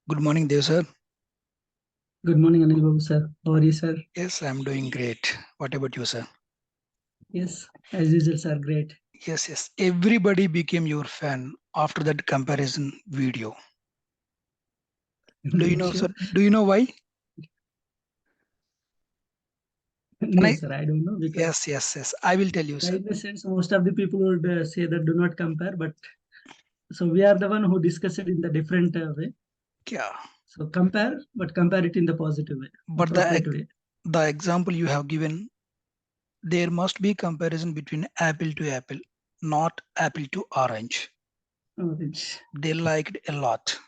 Good morning, Dev sir. Good morning, Anil Babu sir. How are you, sir? Yes, I'm doing great. What about you, sir? Yes, as usual, sir. Great. Yes. Everybody became your fan after that comparison video. Do you know, Sure. sir? Do you know why? Can No, I? sir, I don't know because Yes. I will tell you, sir. in the sense most of the people would say that do not compare, but so we are the one who discuss it in the different way. Yeah. So compare, but compare it in the positive way, But appropriate way. the example you have given, there must be comparison between apple to apple, not apple to orange. Orange. They liked a lot.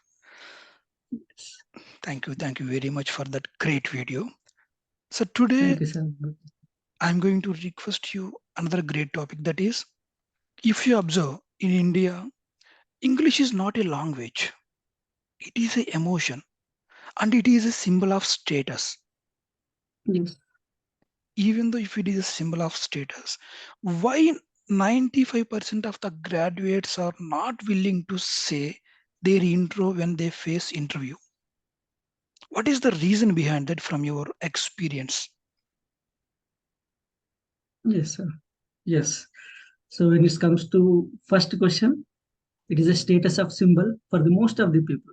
Yes. Thank you very much for that great video. So today Thank you, sir. I'm going to request you another great topic, that is, if you observe in India, English is not a language, it is an emotion and it is a symbol of status. Yes. Even though if it is a symbol of status, why 95% of the graduates are not willing to say their intro when they face interview? What is the reason behind that from your experience? Yes, sir. Yes. So when it comes to first question, it is a status of symbol for the most of the people.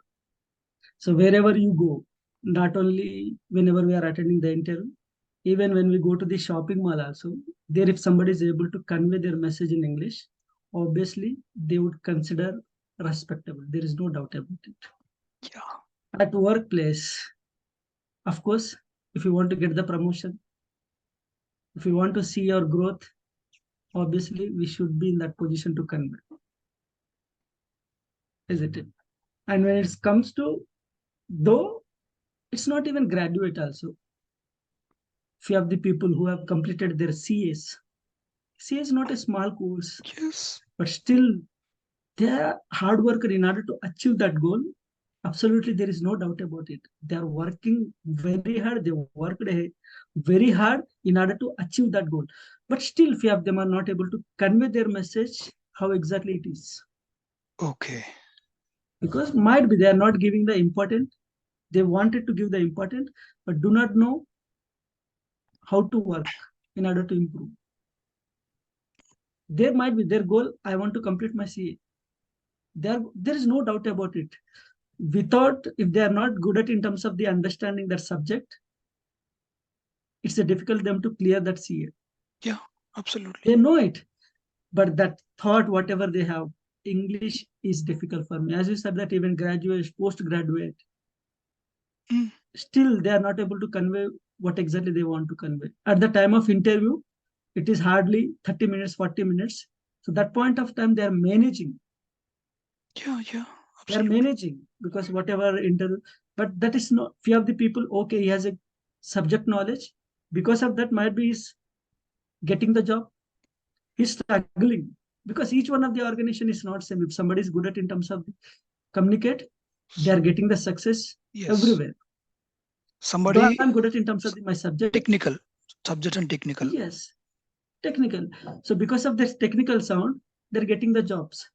So wherever you go, not only whenever we are attending the interview, even when we go to the shopping mall also, there if somebody is able to convey their message in English, obviously they would consider respectable. There is no doubt about it. Yeah. At workplace, of course, if you want to get the promotion, if you want to see your growth, obviously we should be in that position to convey, isn't it? And when it comes to, though it's not even graduate also, few of the people who have completed their CAs. CA is not a small course, Yes. but still they are hard worker in order to achieve that goal. Absolutely, there is no doubt about it. They are working very hard. They worked very hard in order to achieve that goal. But still, few of them are not able to convey their message how exactly it is. Okay. Because might be they are not giving the important. They wanted to give the important, but do not know how to work in order to improve. There might be their goal. I want to complete my CA. There is no doubt about it. Without, if they are not good at in terms of the understanding that subject, it's a difficult them to clear that CA. Yeah, absolutely. They know it, but that thought, whatever they have, English is difficult for me. As you said that even graduate, postgraduate, Mm. still they are not able to convey what exactly they want to convey. At the time of interview, it is hardly 30 minutes, 40 minutes. So that point of time, they are managing. Yeah, They are absolutely. managing because whatever interview, but that is not few of the people. Okay, he has a subject knowledge. Because of that, might be is getting the job. He's struggling because each one of the organization is not same. If somebody is good at in terms of communicate, they are getting the success Yes. everywhere. Though Somebody I'm good at in terms of my subject, technical, subject and technical. yes, technical. So because of this technical sound, they're getting the jobs.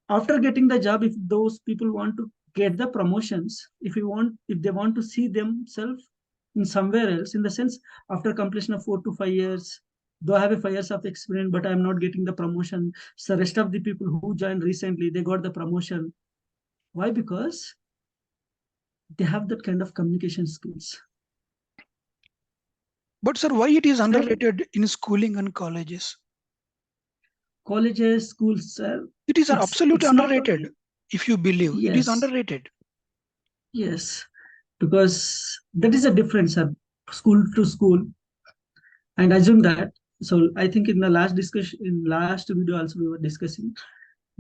After getting the job, if those people want to get the promotions, if they want to see themselves in somewhere else, in the sense after completion of 4 to 5 years, though I have a 5 years of experience, but I'm not getting the promotion. So rest of the people who joined recently, they got the promotion. Why? Because they have that kind of communication skills. But sir, why it is And underrated in schooling and colleges? colleges, schools, It is absolutely it's not underrated. only, If you believe it is yes, underrated. yes, because that is a difference, school to school. And assume that, so I think in the last discussion, in last video also we were discussing,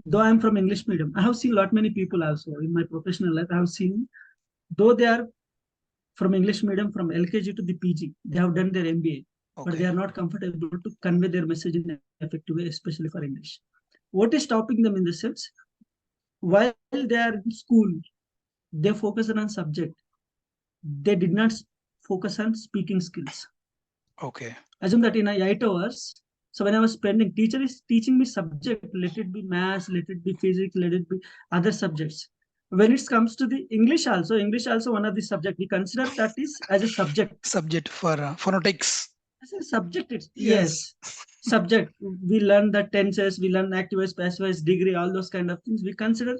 though I'm from English medium, I have seen lot many people also in my professional life. I have seen, though they are from English medium from LKG to the PG, they have done their MBA, but they Okay. are not comfortable to convey their message in an effective way, especially for English. What is stopping them in the sense, while they are in school, they focus on subject, they did not focus on speaking skills. Okay. Assume that in 8 hours, so when I was spending, teacher is teaching me subject, let it be maths, let it be physics, let it be other subjects. when it comes to the English also one of the subject we consider that is as a subject. Subject for phonetics. As a subject, it's Yes. yes. Subject. We learn the tenses, we learn active voice, passive voice, degree, all those kind of things. We consider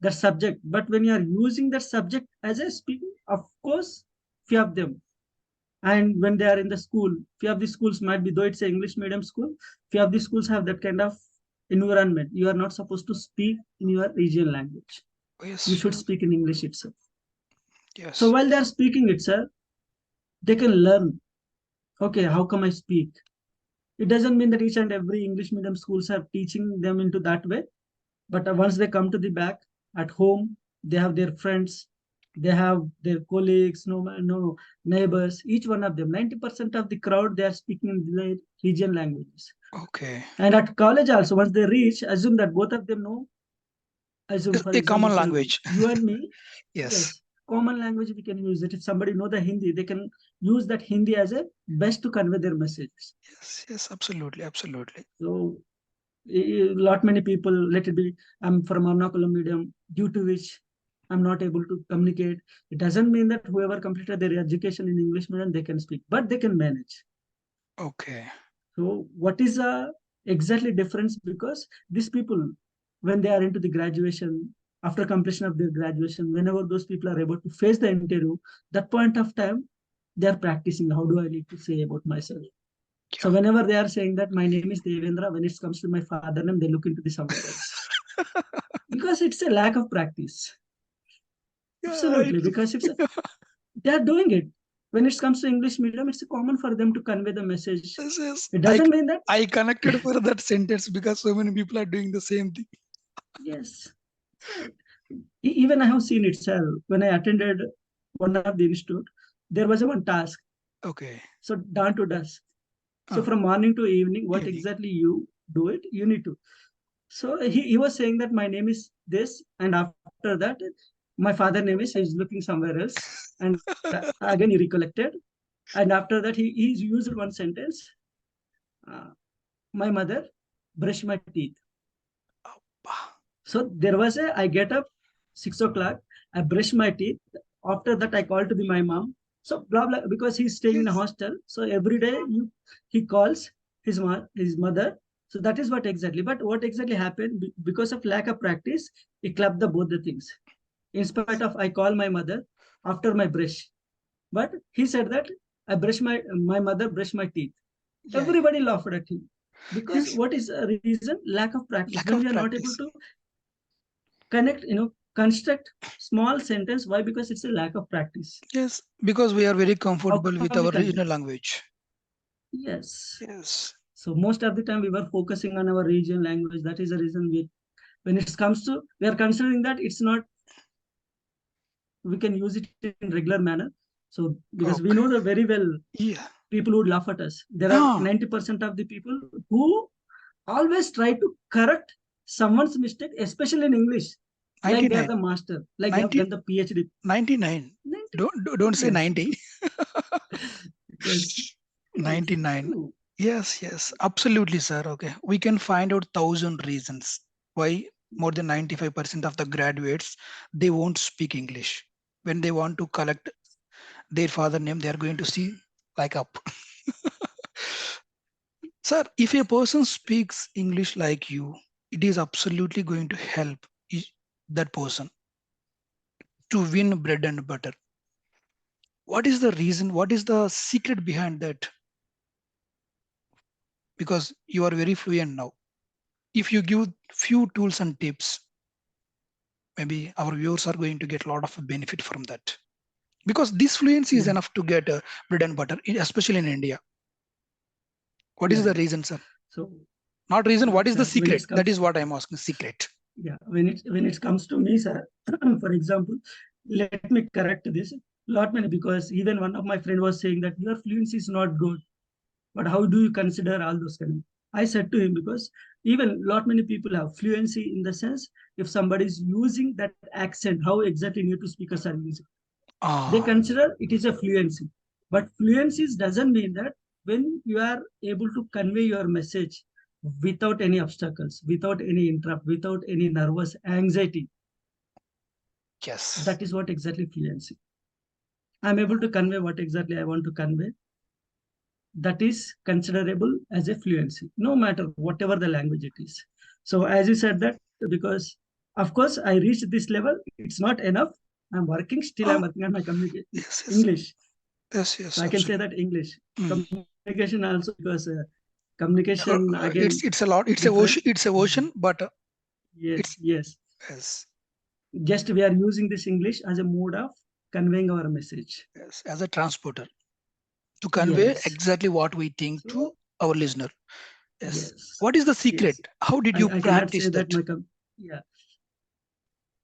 the subject. But when you are using that subject as a speaking, of course, few of them. And when they are in the school, few of the schools might be, though it's an English medium school, few of the schools have that kind of environment. You are not supposed to speak in your regional language. You Yes. should speak in English itself. So Yes. while they are speaking itself, they can learn. Okay, how come I speak? It doesn't mean that each and every English medium schools are teaching them into that way. But once they come to the back at home, they have their friends, they have their colleagues, no neighbors. Each one of them, 90% of the crowd, they are speaking in their region languages. Okay. And at college also, once they reach, assume that both of them know. Assume, for A example, common for language. you and me, Yes. yes, common language we can use it. If somebody know the Hindi, they can use that Hindi as a best to convey their messages. Yes. Yes. Absolutely. Absolutely. So lot many people, let it be, I'm from monocular medium, due to which I'm not able to communicate. It doesn't mean that whoever completed their education in English medium they can speak, but they can manage. Okay. So what is the exactly difference? Because these people, when they are into the graduation, after completion of their graduation, whenever those people are able to face the interview, that point of time they are practicing. How do I need to say about myself? So Yeah. whenever they are saying that my name is Devendra, when it comes to my father name, they look into the somewhere else because it's a lack of practice. Yeah. Right. Absolutely, because it's they are doing it. When it comes to English medium, it's common for them to convey the message. This is It doesn't mean that I connected for that sentence because so many people are doing the same thing. yes. So even I have seen itself when I attended one of the institute. There was a one task. Okay. So dawn to dusk. So Uh, from morning to evening, what Evening. exactly you do it, you need to. So he was saying that my name is this, and after that, my father name is he's looking somewhere else, and again he recollected, and after that he used one sentence. Uh, my mother brushed my teeth. Ah, So there was a I get up 6 o'clock, I brush my teeth. After that, I call to the my mom. So blah blah because he's staying in a yes. hostel. So every day he calls his mother. So that is what exactly. But what exactly happened because of lack of practice, he clubbed the both the things. In spite of I call my mother after my brush, but he said that I brush my mother brush my teeth. Yeah. Everybody laughed at him because Yes. what is a reason? Lack of practice. When Lack we are of not able practice. to connect, construct small sentence. Why? Because it's a lack of practice. Yes. Because we are very How comfortable come with we our construct? regional language. Yes. Yes. So most of the time we were focusing on our region language. That is the reason when it comes to, we are considering that it's not, we can use it in regular manner. So because we know Okay. the very well, Yeah. people would laugh at us. There are Ah, 90% of the people who always try to correct someone's mistake, especially in English, like they are 99. the master, like they have 90, done the PhD. 99. 90, Don't say yes. 90. Because yes, it's 99. true. Yes, yes, absolutely, sir. Okay. We can find out thousand reasons why more than 95% of the graduates they won't speak English. When they want to collect their father name, they are going to see like up. Sir, if a person speaks English like you, it is absolutely going to help that person to win bread and butter. What is the reason? What is the secret behind that? Because you are very fluent now. If you give few tools and tips, maybe our viewers are going to get a lot of benefit from that. Because this fluency is Yeah, enough to get bread and butter, especially in India. What is yeah. the reason, sir? So, Not reason. What is the sir, when secret? it That comes, is what I'm asking. Secret. yeah, when it comes to me, sir, for example, let me correct this. Lot many because even one of my friend was saying that your fluency is not good. But how do you consider all those kind of? I said to him because even lot many people have fluency in the sense if somebody is using that accent, how exactly native speakers are using. They Ah, consider it is a fluency. But fluency doesn't mean that when you are able to convey your message without any obstacles, without any interrupt, without any nervous anxiety, Yes. That is what exactly fluency. I'm able to convey what exactly I want to convey. That is considerable as a fluency, no matter whatever the language it is. So as you said that, because of course I reached this level, it's not enough. I'm working, still I'm Oh, working on my communication yes, yes, English. yes, So yes, I can say absolutely. that English Mm. communication also, because communication again It's a lot. It's a different. ocean. It's a ocean, but Yes, it's yes. yes, Just we are using this English as a mode of conveying our message. yes, as a transporter to convey Yes. exactly what we think to So our listener. Yes. yes, What is the yes. secret? How did you I cannot practice say that that? my yeah,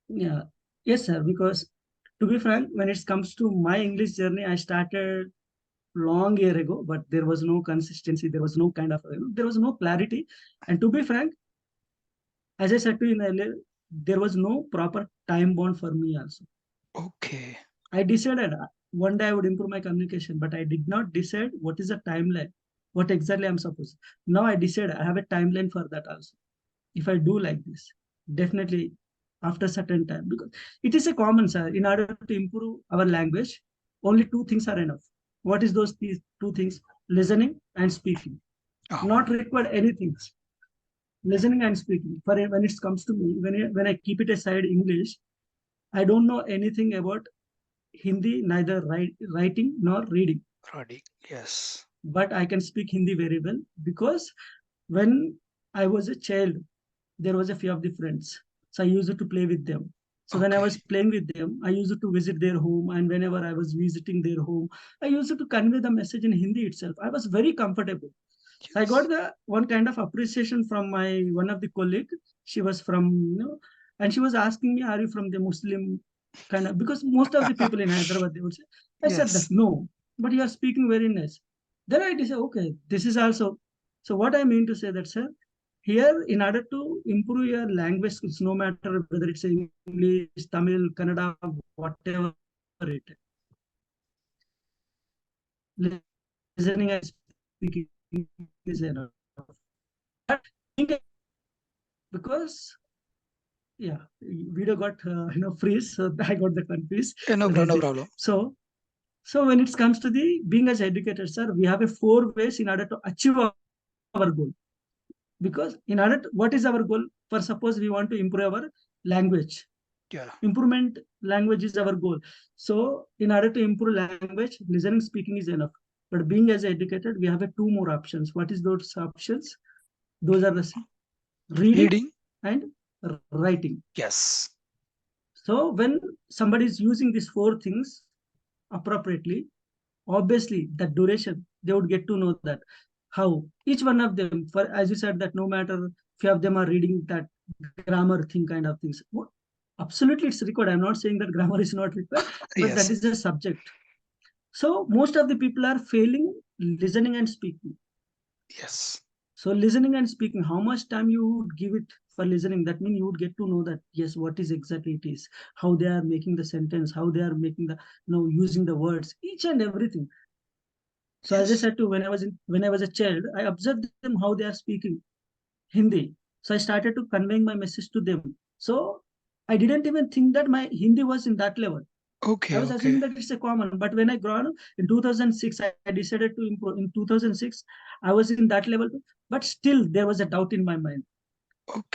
yeah, yes, sir. Because to be frank, when it comes to my English journey, I started long year ago, but there was no consistency. There was no kind of there was no clarity. And to be frank, as I said to you earlier, there was no proper time bond for me also. Okay. I decided one day I would improve my communication, but I did not decide what is the timeline, what exactly I'm supposed. Now I decided I have a timeline for that also. If I do like this, definitely after certain time, because it is a common, sir. In order to improve our language, only two things are enough. What is these two things? Listening and speaking. Oh, Not required anything. Listening and speaking. For when it comes to me, when I keep it aside English, I don't know anything about Hindi, neither writing nor reading. Roddy. Yes. But I can speak Hindi very well, because when I was a child, there was a few of the friends. So I used to play with them. So when I Okay. was playing with them, I used to visit their home. And whenever I was visiting their home, I used to convey the message in Hindi itself. I was very comfortable. So I Yes. got the one kind of appreciation from my one of the colleague. She was from, and she was asking me, "Are you from the Muslim kind of?" Because most of the people in Hyderabad they would say. I said that Yes. no, but you are speaking very nice. Then I decided, okay, this is also. So what I mean to say that, sir, here in order to improve your language skills, no matter whether it's English, Tamil, Kannada, whatever it is, listening and speaking is enough. But because yeah, video got freeze, so I got the confused. So that's No it. problem. So when it comes to the being as educators, sir, we have a four ways in order to achieve our goal. Because in order to, what is our goal? For suppose we want to improve our language, Yeah. improvement language is our goal. So in order to improve language, listening, speaking is enough. But being as educated, we have a two more options. What is those options? Those are the reading Reading. and writing. Yes. So when somebody is using these four things appropriately, obviously the duration they would get to know that how each one of them, for as you said that no matter few of them are reading that grammar thing kind of things. Absolutely it's required. I'm not saying that grammar is not required, but that Yes. is a subject. So most of the people are failing listening and speaking. Yes. So listening and speaking, how much time you would give it for listening? That means you would get to know that yes, what is exactly it is, how they are making the sentence, how they are making the using the words, each and everything. So as I Yes. said to when I was a child, I observed them how they are speaking Hindi. So I started to conveying my message to them. So I didn't even think that my Hindi was in that level. I Okay. was Okay. assuming that it's a common. But when I grew up in 2006, I decided to improve. In 2006, I was in that level too. But still, there was a doubt in my mind.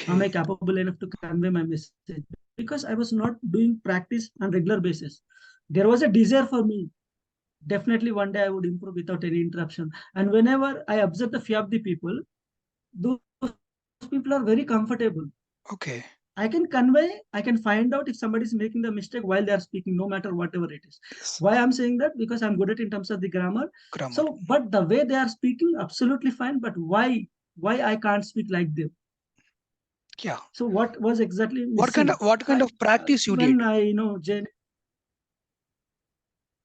Am I Okay. capable enough to convey my message? Because I was not doing practice on regular basis. There was a desire for me. Definitely one day I would improve without any interruption. And whenever I observe the few of the people, those people are very comfortable. Okay. I can convey, I can find out if somebody is making the mistake while they are speaking, no matter whatever it is. Yes. Why I'm saying that? Because I'm good at in terms of the grammar. Grammar. So, but the way they are speaking, absolutely fine. But why I can't speak like them? Yeah. So, what was exactly missing? What kind of practice you did? When I,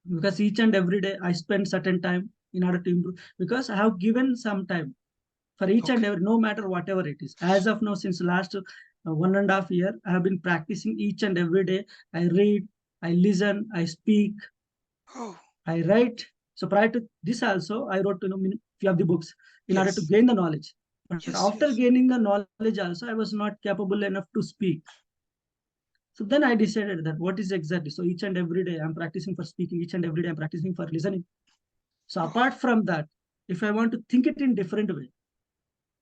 because each and every day I spend certain time in order to improve. Because I have given some time for each and Okay. every, no matter whatever it is. As of now, since last 1.5 year, I have been practicing each and every day. I read, I listen, I speak, Oh. I write. So prior to this also, I wrote few of the books in order to Yes. gain the knowledge. But Yes. after Yes. gaining the knowledge also, I was not capable enough to speak. So then I decided that what is exactly. So each and every day I'm practicing for speaking. Each and every day I'm practicing for listening. So Oh, apart from that, if I want to think it in different way,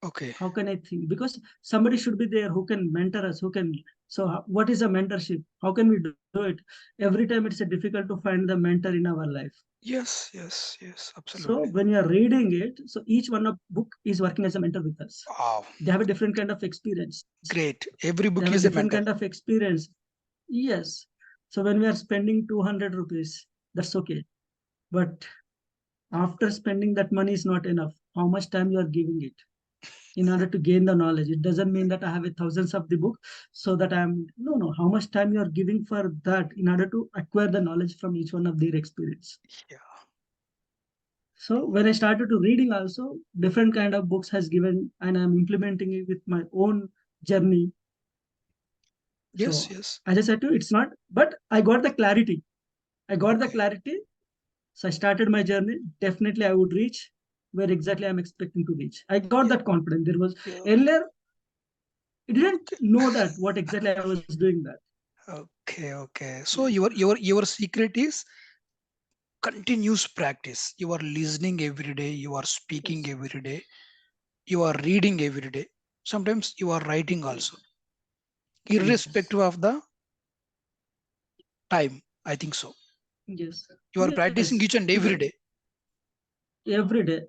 okay. how can I think? Because somebody should be there who can mentor us, who can. So what is a mentorship? How can we do it? Every time it's a difficult to find the mentor in our life. Yes, yes, yes, So absolutely. when you are reading it, so each one of book is working as a mentor with us. Wow, They have a different kind of experience. great. They Every have a book is a different kind mentor. of experience. Yes. So when we are spending 200 rupees, that's okay. But after spending that money is not enough. How much time you are giving it in order to gain the knowledge? It doesn't mean that I have a thousands of the book so that I'm no. How much time you are giving for that in order to acquire the knowledge from each one of their experience? Yeah. So when I started to reading also different kind of books has given and I'm implementing it with my own journey. Yes, So yes. as I said to you, it's not, but I got the clarity. I got the Okay. clarity. So I started my journey. Definitely I would reach where exactly I'm expecting to reach. I got Yeah, that confidence. There was yeah. earlier I didn't Okay. know that what exactly I was doing that. Okay, okay. So Yes. your secret is continuous practice. You are listening every day, you are speaking Yes. every day, you are reading every day. Sometimes you are writing also, Yes. Yes. irrespective of the time. I think so. Yes. You are Yes. practicing each and every Even day. every day.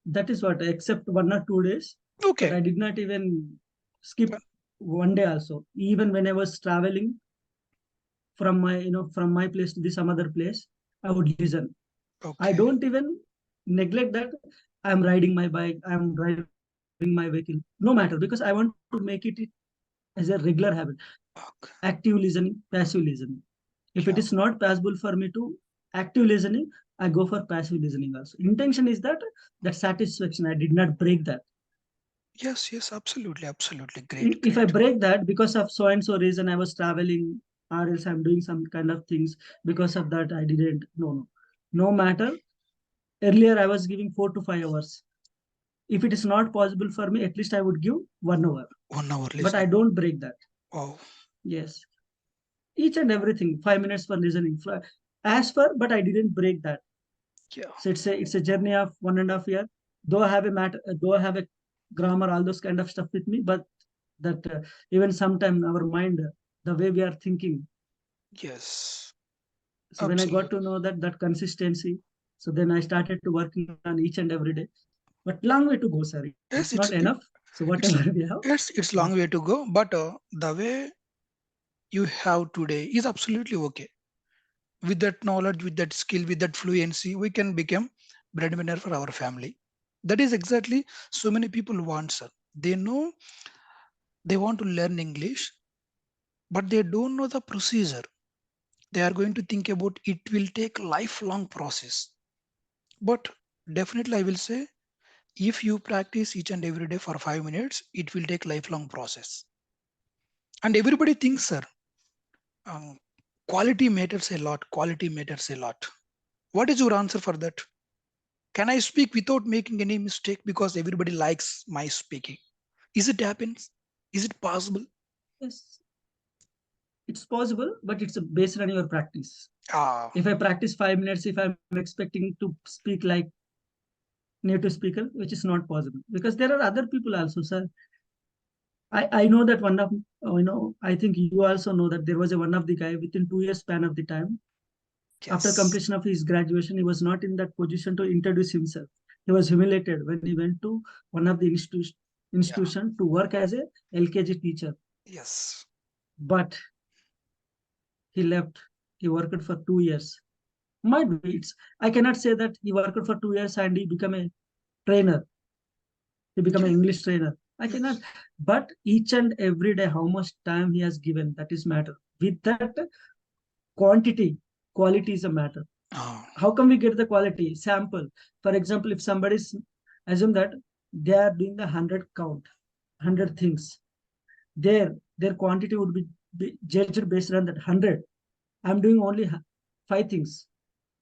That is what, except 1 or 2 days. But Okay. I did not even skip one day also. Even when I was traveling from my, from my place to the some other place, I would listen. I Okay. don't even neglect that I'm riding my bike, I'm driving my vehicle, no matter, because I want to make it as a regular habit. Okay. Active listening, passive listening. If it is Yeah. not possible for me to active listening, I go for passive listening also. Intention is that satisfaction. I did not break that. Yes, yes, absolutely, absolutely. Great, If I great. break that because of so and so reason, I was traveling, or else I'm doing some kind of things, because of that I didn't. No, no, no matter. Earlier I was giving 4 to 5 hours. If it is not possible for me, at least I would give 1 hour. 1 hour But I listening. don't break that. Wow. Yes, each and everything. 5 minutes for listening. As for, but I didn't break that. Yeah. So it's a journey of 1.5 year. Though I have a matter, though I have a grammar, all those kind of stuff with me, but that even sometime our mind, the way we are thinking. Yes. So when I got Absolutely. to know that consistency, so then I started to working on each and every day. But long way to go, sir. It's not Yes, enough. So whatever it's we have, it's but long way to go, but the way you have today is absolutely okay. With that knowledge, with that skill, with that fluency, we can become breadwinner for our family. That is exactly so many people want, sir. They know they want to learn English, but they don't know the procedure. They are going to think about it will take lifelong process. But definitely, I will say if you practice each and every day for 5 minutes, it will take lifelong process. And everybody thinks, sir, um, quality matters a lot. Quality matters a lot. What is your answer for that? Can I speak without making any mistake because everybody likes my speaking? Is it happens? Is it possible? yes, it's possible. But it's based on your practice. Ah, If I practice 5 minutes, if I'm expecting to speak like native speaker, which is not possible, because there are other people also, sir. I know that one of I think you also know that there was a one of the guy within 2 years span of the time. After yes. completion of his graduation, he was not in that position to introduce himself. He was humiliated when he went to one of the Yeah. institution to work as a LKG teacher. Yes. But he left. He worked for 2 years. Might be it's. I cannot say that he worked for 2 years and he became a trainer. He become an Yes. English trainer. I cannot. Yes. But each and every day, how much time he has given, that is matter. With that quantity, quality is a matter. Ah, How can we get the quality sample? For example, if somebody's assume that they are doing the 100 things, their quantity would be judged based on that 100. I'm doing only 5 things.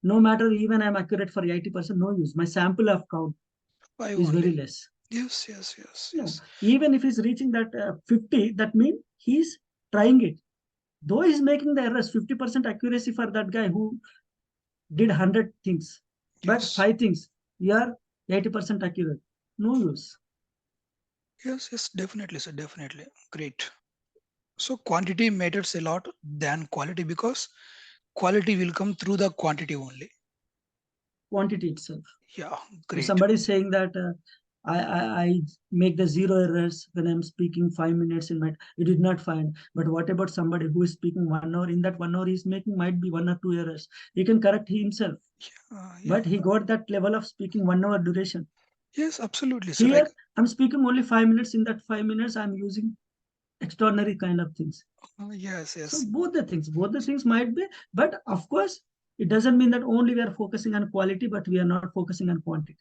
No matter even I'm accurate for 80%, no use. My sample of count why is only? very less. Yes. Yes. Yes. No, Yes. even if he's reaching that 50, that means he's trying it. Though he's making the errors, 50% accuracy for that guy who did 100 things, but Yes. 5 things, you are 80% accurate. No use. Yes, yes, definitely, sir, definitely. Great. So quantity matters a lot than quality because quality will come through the quantity only. Quantity itself. Yeah, If great. somebody is saying that I make the zero errors when I'm speaking 5 minutes in my, it did not find. But what about somebody who is speaking 1 hour? In that 1 hour, he's making might be 1 or 2 errors. He can correct himself, Yeah. but he got that level of speaking 1 hour duration. Yes, absolutely, sir. Here, I'm speaking only 5 minutes. In that 5 minutes, I'm using extraordinary kind of things. Yes, So yes, both the things might be, but of course, it doesn't mean that only we are focusing on quality, but we are not focusing on quantity.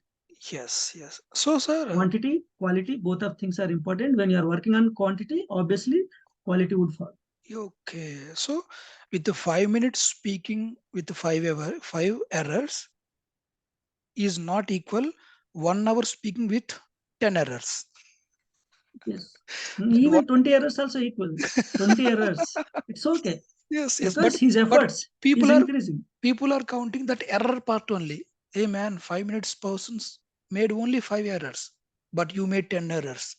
yes, yes. So, sir, Quantity, quality, both of things are important. When you are working on quantity, obviously, quality would fall. okay. So, with the 5 minutes speaking with the five errors is not equal 1 hour speaking with 10 errors. Yes. That what? Even 20 errors also equal. 20 errors. It's okay Yes, yes. because his But efforts is people are increasing. people are counting that error part only. Hey man, 5 minutes persons made only 5 errors, but you made 10 errors.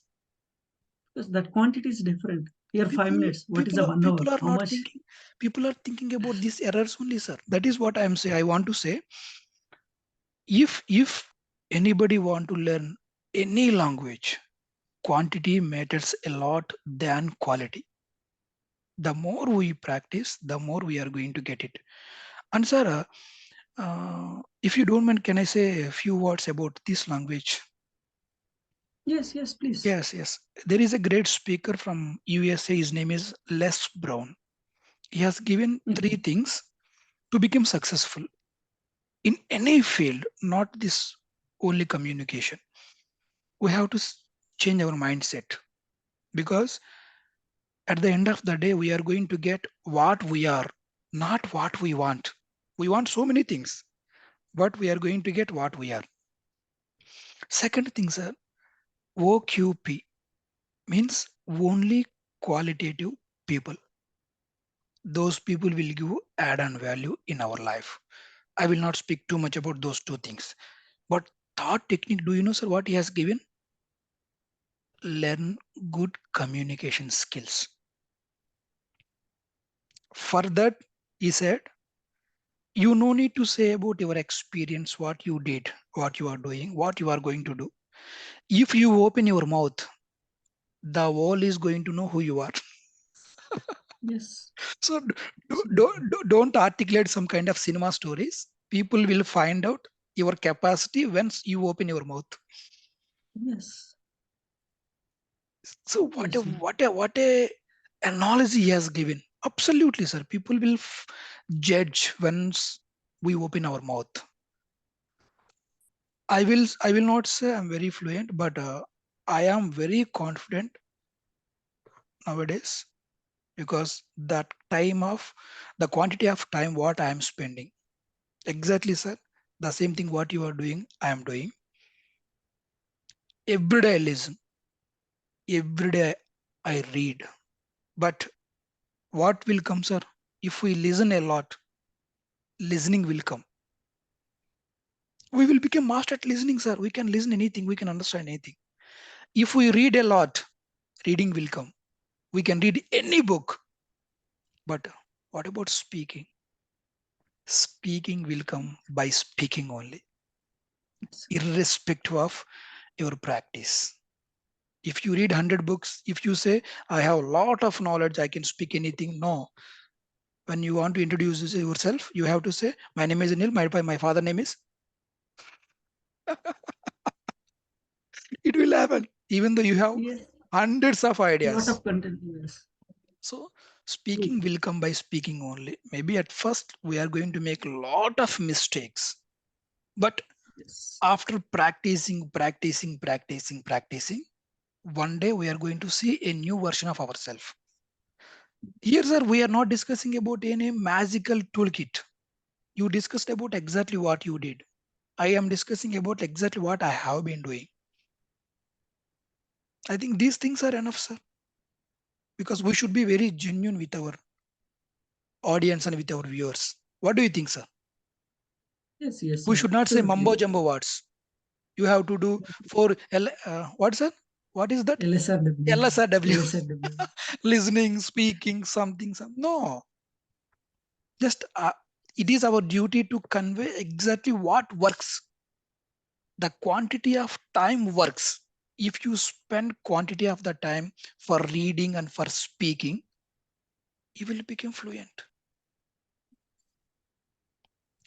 Because that quantity is different. Here, five People minutes. What is people the are 1 hour? people are How not much? thinking. People are thinking about these errors only, sir. That is what I am saying. I want to say, if anybody want to learn any language, quantity matters a lot than quality. The more we practice, the more we are going to get it. And sir, if you don't mind, can I say a few words about this language? Yes, yes, please. Yes, yes. There is a great speaker from USA. His name is Les Brown. He has given three Mhm. things to become successful in any field, not this only communication. We have to change our mindset because at the end of the day, we are going to get what we are, not what we want. We want so many things, but we are going to get what we are. Second thing, sir, OQP means only qualitative people. Those people will give add on value in our life. I will not speak too much about those two things. But thought technique, do you know, sir, what he has given? Learn good communication skills. For that, he said, you no need to say about your experience, what you did, what you are doing, what you are going to do. If you open your mouth, the world is going to know who you are. Yes, So absolutely. don't articulate some kind of cinema stories. People will find out your capacity once you open your mouth. Yes, So obviously. what a analogy he has given. Absolutely, sir. People will judge once we open our mouth. I will not say I'm very fluent, but I am very confident nowadays because that time of the quantity of time what I am spending. Exactly, sir. The same thing what you are doing, I am doing. Every day I listen. Every day I read. But what will come, sir? If we listen a lot, listening will come. We will become master at listening, sir. We can listen anything, we can understand anything. If we read a lot, reading will come. We can read any book. But what about speaking? Speaking will come by speaking only, Yes, irrespective of your practice. If you read 100 books, if you say, I have a lot of knowledge, I can speak anything. No. When you want to introduce yourself, you have to say, my name is Anil, my father name is. It will happen, even though you have yes. hundreds of Lot ideas. of content. Yes, So true. speaking will come by speaking only. Maybe at first we are going to make a lot of mistakes, but Yes, after practicing, one day we are going to see a new version of ourselves. Here, sir, we are not discussing about any magical toolkit. You discussed about exactly what you did. I am discussing about exactly what I have been doing. I think these things are enough, sir, because we should be very genuine with our. audience and with our viewers. What do you think, sir? Yes, yes, We should not say mumbo absolutely. jumbo words. You have to do for what, sir? What is that? LSRW, LSRW. LSRW. Listening, speaking, something, some. No, just it is our duty to convey exactly what works. The quantity of time works. If you spend quantity of the time for reading and for speaking, you will become fluent.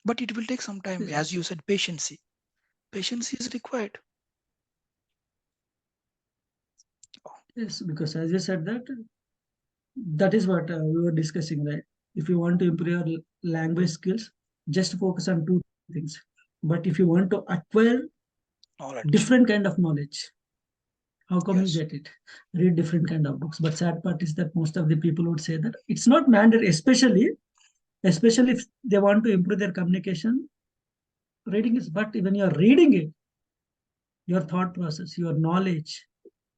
But it will take some time. As you said, patience. Patience is required. Oh, Yes, because as you said that, that is what we were discussing, right? If you want to improve your language skills, just focus on two things. But if you want to acquire knowledge. different kind of knowledge, how come you Yes. get it? Read different kind of books. But sad part is that most of the people would say that it's not mandatory, especially if they want to improve their communication. Reading is, but when you're reading it, your thought process, your knowledge,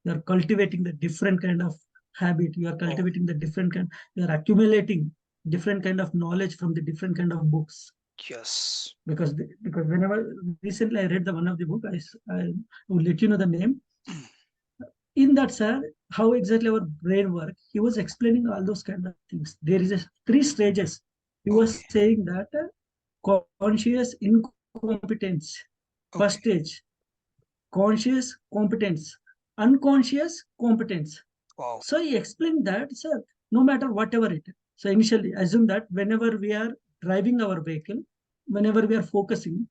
you're cultivating the different kind of habit, you are Oh, cultivating the different kind, you're accumulating different kind of knowledge from the different kind of books. yes. Because whenever recently I read the one of the book, I will let you know the name. In that, sir, how exactly our brain work, he was explaining all those kind of things. There is a three stages. He was Okay. saying that conscious incompetence, first Okay. stage, conscious competence, unconscious competence. Wow. So he explained that, sir, no matter whatever it is. So initially, assume that whenever we are driving our vehicle, whenever we are focusing,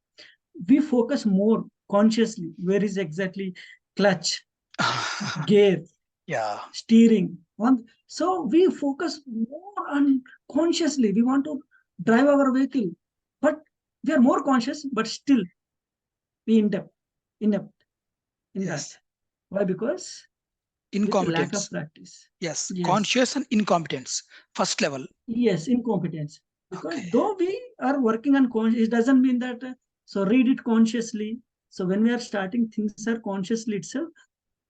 we focus more consciously. Where is exactly clutch, gear, Yeah. steering? On so we focus more on consciously. We want to drive our vehicle, but we are more conscious, but still we inept in that. Yes. Why? Because with lack of Incompetence. practice. Yes. Yes. Conscious and incompetence. First level. Yes, incompetence. Because Okay. though we are working on conscious, it doesn't mean that. So read it consciously. So when we are starting things are consciously itself,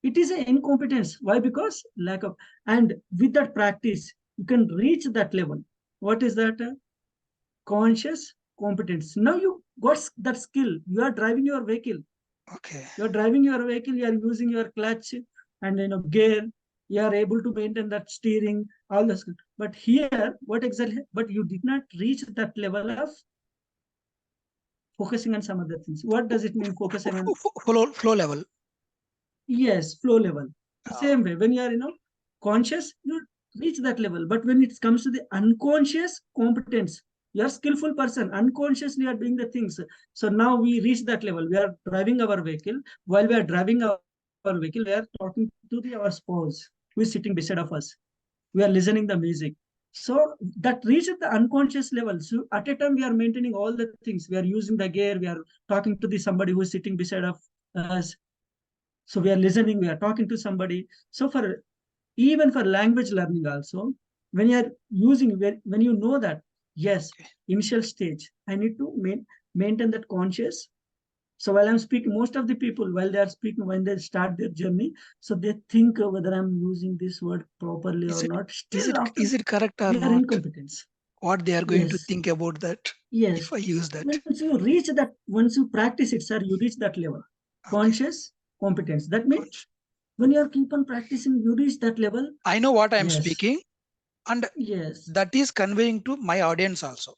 it is an incompetence. Why? Because lack of, and with that practice, you can reach that level. What is that? Conscious competence. Now you got that skill. You are driving your vehicle. Okay. You are driving your vehicle. You are using your clutch and gear. You are able to maintain that steering, all this. But here, what exactly? But you did not reach that level of focusing on some other things. What does it mean focusing on? Flow level. Yes, flow level. Uh, Same way, when you are conscious, you reach that level. But when it comes to the unconscious competence, you are skillful person. Unconsciously, you are doing the things. So now we reach that level. We are driving our vehicle. While we are driving our vehicle, we are talking to our spouse who is sitting beside of us. We are listening the music. So that reaches the unconscious level. So at a time, we are maintaining all the things. We are using the gear. We are talking to the somebody who is sitting beside of us. So we are listening, we are talking to somebody. So for even for language learning also, when you are using, when you know that, yes, okay. initial stage, I need to maintain that conscious. So while I'm speaking, most of the people, while they are speaking, when they start their journey, so they think whether I'm using this word properly or Is it not. Still, after is it correct or we are not? incompetence. What they are going to Yes, think about that yes. if I use that? Once you reach that, once you practice it, sir, you reach that level. Okay. Conscious competence. That means Conch. when you are keep on practicing, you reach that level. I know what I am Yes, speaking, and yes, that is conveying to my audience also.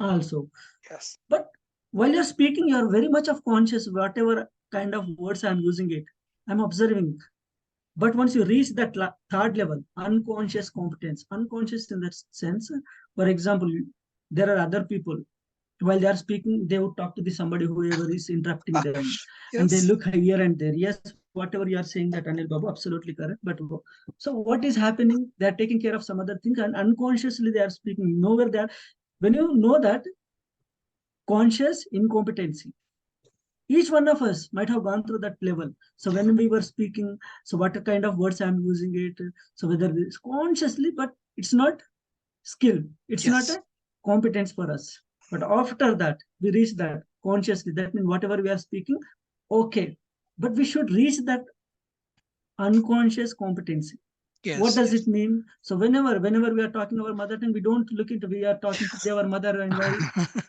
also. Yes. But while you're speaking, you're very much of conscious, whatever kind of words I'm using it. I'm observing. But once you reach that third level, unconscious competence, unconscious in that sense, for example, there are other people, while they are speaking, they would talk to the somebody whoever is interrupting them, and they Yes. look here and there. Yes, whatever you are saying that Anil Babu, absolutely correct. But so what is happening? They are taking care of some other things, and unconsciously they are speaking. Nowhere they are. When you know that conscious incompetency, each one of us might have gone through that level. So Yeah. when we were speaking, so what kind of words I'm using it, so whether it's consciously, but it's not skill, it's not Yes. a competence for us. But after that, we reach that consciously. That means whatever we are speaking, okay. But we should reach that unconscious competency. What Yes, does yes. it mean? So whenever we are talking our mother tongue, we don't look into, we are talking to our mother, and why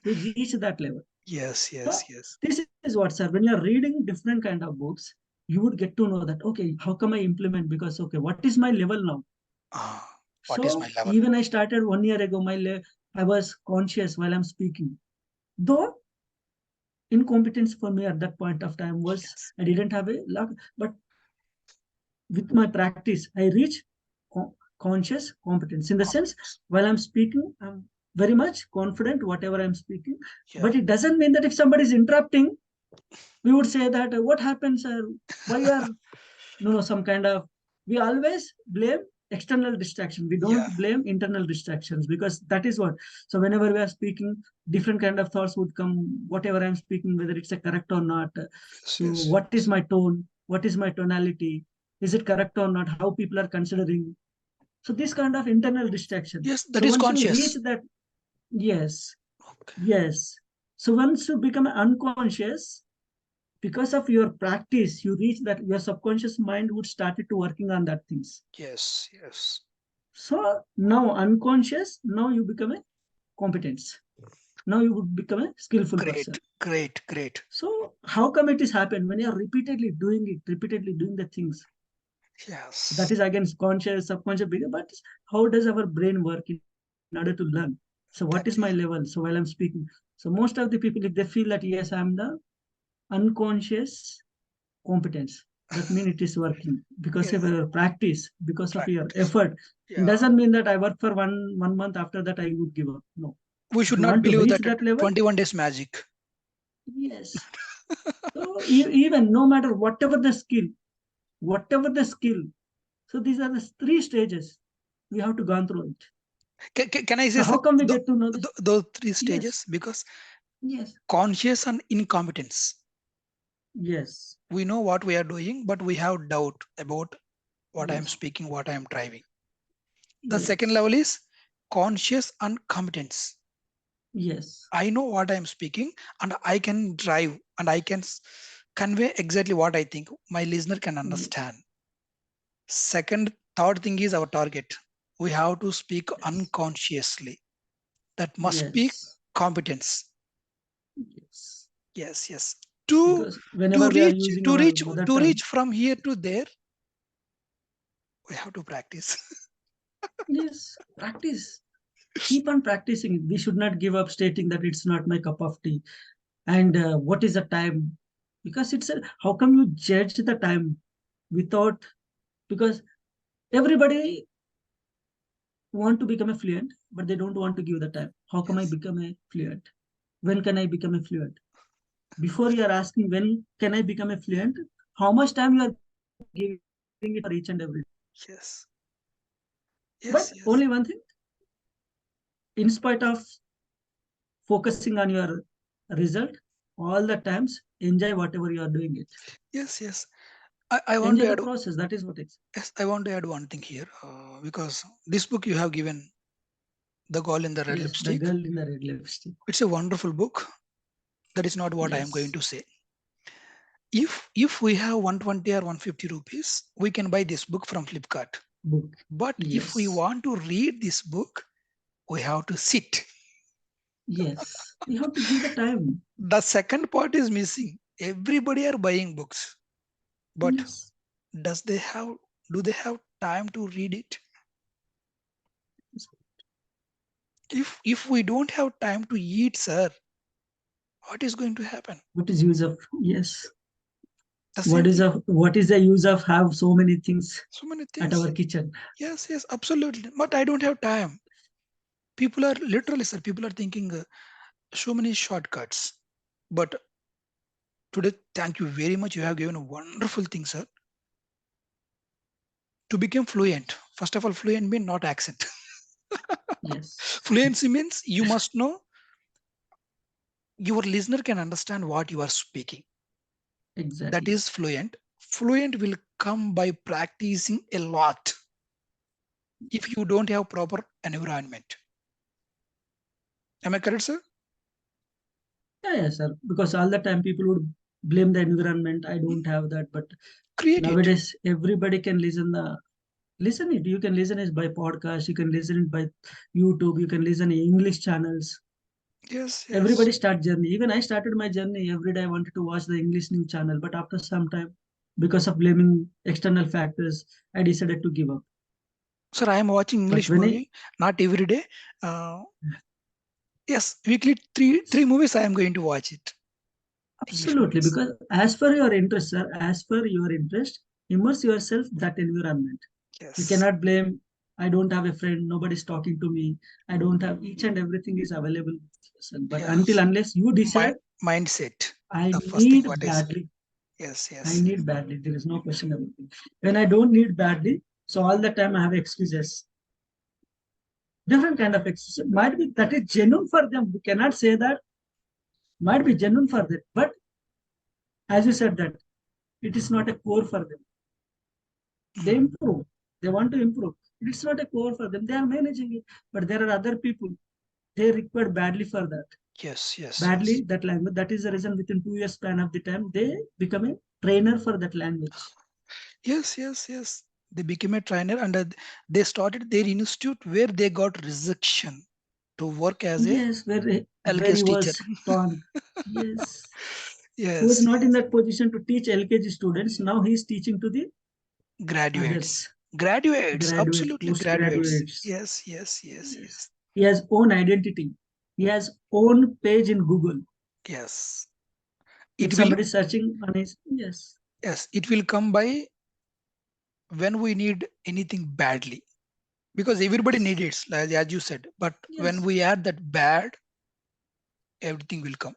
we reach that level. Yes, So yes, yes. this is what, sir, when you're reading different kind of books, you would get to know that, okay, how come I implement? Because, okay, what is my level now? What is my So level? even I started 1 year ago, I was conscious while I'm speaking. Though incompetence for me at that point of time was, Yes. I didn't have a luck, but with my practice, I reach conscious competence. In the sense, Competence. while I'm speaking, I'm very much confident whatever I'm speaking. Yeah. But it doesn't mean that if somebody is interrupting, we would say that, what happens, sir? Why you are, no, some kind of, we always blame external distraction. We Yeah. don't blame internal distractions, because that is what. So whenever we are speaking, different kind of thoughts would come, whatever I'm speaking, whether it's a correct or not. Yes, So yes. what is my tone? What is my tonality? Is it correct or not? How people are considering? So this kind of internal distraction. Yes, that So is once you reach conscious. that, yes, Okay. yes. So once you become unconscious, because of your practice, you reach that your subconscious mind would started to working on that things. Yes, yes. So now unconscious, now you become a competence. Now you would become a skillful Great, person. great, great. So how come it is happened when you are repeatedly doing the things? That Yes. is again conscious, subconscious, but how does our brain work in order to learn? So what is my level? Exactly. So while I'm speaking, so most of the people, if they feel that yes, I'm the unconscious competence, that means it is working because Yeah. of your practice, because of your Practice. effort. It Yeah. doesn't mean that I work for one month, after that I would give up. No. We If should you not want to believe reach that at that level, 21 days magic. yes. So even no matter whatever the skill, so these are the three stages we have to gone through it. Can I So say how come we get to know this? those three Yes, stages? Because yes, conscious and incompetence. yes, We know what we are doing, but we have doubt about what I am yes, speaking, what I am driving. The second yes, level is conscious and competence. yes, I know what I am speaking and I can drive and I can convey exactly what I think. My listener can yes, understand. Second, third thing is our target. We have to speak yes, unconsciously. That must be yes, competence. yes. Yes, yes. To Because whenever we are using our mother to tongue, reach from here to there, we have to practice. yes, practice. Keep on practicing. We should not give up stating that it's not my cup of tea. And what is the time? Because it's a, how come you judge the time without, because everybody want to become a fluent, but they don't want to give the time. How come I Yes, become a fluent? When can I become a fluent? Before you are asking when can I become a fluent, how much time you are giving it for each and every day. yes, But yes, yes, only one thing, in spite of focusing on your result, all the times enjoy whatever you are doing it. yes, yes. I want Enjoy to the add. process. That is what it's. Yes, I want to add one thing here because this book you have given, The Girl in the Red Yes, the Lipstick. girl in the red lipstick. It's a wonderful book. That is not what I am going Yes, to say. If we have 120 or 150 rupees, we can buy this book from Flipkart. book. But if we Yes, want to read this book, we have to sit. yes. We have to give the time. The second part is missing. Everybody are buying books, but Yes, does they have do they have time to read it? If we don't have time to eat, sir, what is going to happen? what is use of, yes? The same thing. What is the use of have so many things So many at things. our kitchen? Yes, yes, absolutely. But I don't have time. People are literally, sir. People are thinking so many shortcuts. But today, thank you very much. You have given a wonderful thing, sir. To become fluent, first of all, fluent means not accent. Yes, Fluency means you must know your listener can understand what you are speaking. That exactly. is fluent. Fluent will come by practicing a lot if you don't have proper environment. Am I correct, sir? Yeah, yes, sir. Because all the time people would blame the environment. I Mm, don't have that, but create it. nowadays everybody can listen the. listen it. You can listen it by podcast, you can listen it by YouTube, you can listen in English channels. Yes, yes. Everybody start journey. Even I started my journey. Every day I wanted to watch the English news channel, but after some time, because of blaming external factors, I decided to give up. Sir, I am watching But English when I movie, not every day. Uh, yes, weekly three movies I am going to watch it. English absolutely, movies. because as per your interest, sir, as per your interest, immerse yourself that environment. You Yes, cannot blame. I don't have a friend. Nobody's talking to me. I don't have each and everything is available with yourself. But until yes. unless you My decide, mindset. I The first thing what need I said. badly. Yes, I yes, need badly. There is no question about it. When I don't need badly, so all the time I have excuses. Different kind of excuses. Might be that is genuine for them. We cannot say that. Might be genuine for them. But as you said that it is not a core for them. They mm, improve. They want to improve. It's not a core for them. They are managing it. But there are other people. They require badly for that. yes, yes, Badly yes, that language. That is the reason within 2 years span of the time they become a trainer for that language. yes, yes, yes. They became a trainer and they started their institute where they got rejection to work as a Yes, where LKS he teacher. was taught. Yes, he was Yes, not in yes. that position to teach LKG students. Now he is teaching to the Graduates, others, graduates, graduates, absolutely post graduates. graduates. Yes, yes, yes, Yes, yes, he has own identity. He has own page in Google. yes. If It will, somebody is searching on his, yes, yes, it will come by when we need anything badly because everybody yes, needs it, like as you said. But when yes, we add that bad, everything will come.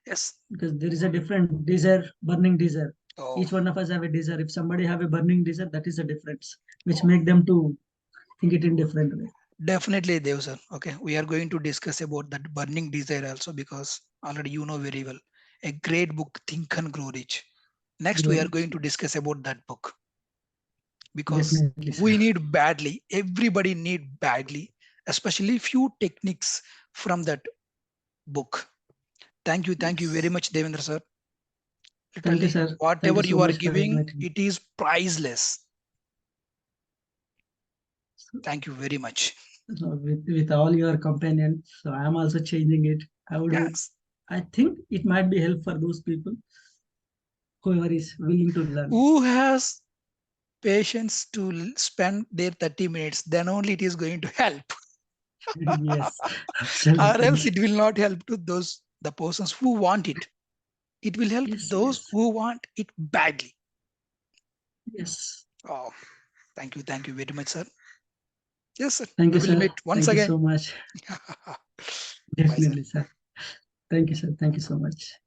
Yes. because there is a different desire, burning desire. Oh, Each one of us have a desire. If somebody have a burning desire, that is a difference, which oh, make them to think it in different way. definitely, Dev sir. Okay, we are going to discuss about that burning desire also because already you know very well. A great book, Think and Grow Rich. Next, we Grow are rich. going to discuss about that book because Definitely, sir. we need badly. Everybody need badly, especially few techniques from that book. Thank you very Yes. much, Devendra sir. Thank you, Literally, sir. Thank whatever you so you are much for giving, inviting me. it is priceless. So, Thank you very much. with all your companions, so I am also changing it. I would, Yes. I think it might be help for those people whoever is willing to learn. Who has patience to spend their 30 minutes? Then only it is going to help. Yes, Or absolutely. else it will not help to those the persons who want it. It will help Yes, those yes, who want it badly. yes. Oh, thank you very much, sir. Yes, sir. Thank We you, will sir. meet once Thank you again. so much. Bye, sir. Definitely, sir. Thank you, sir. Thank you so much.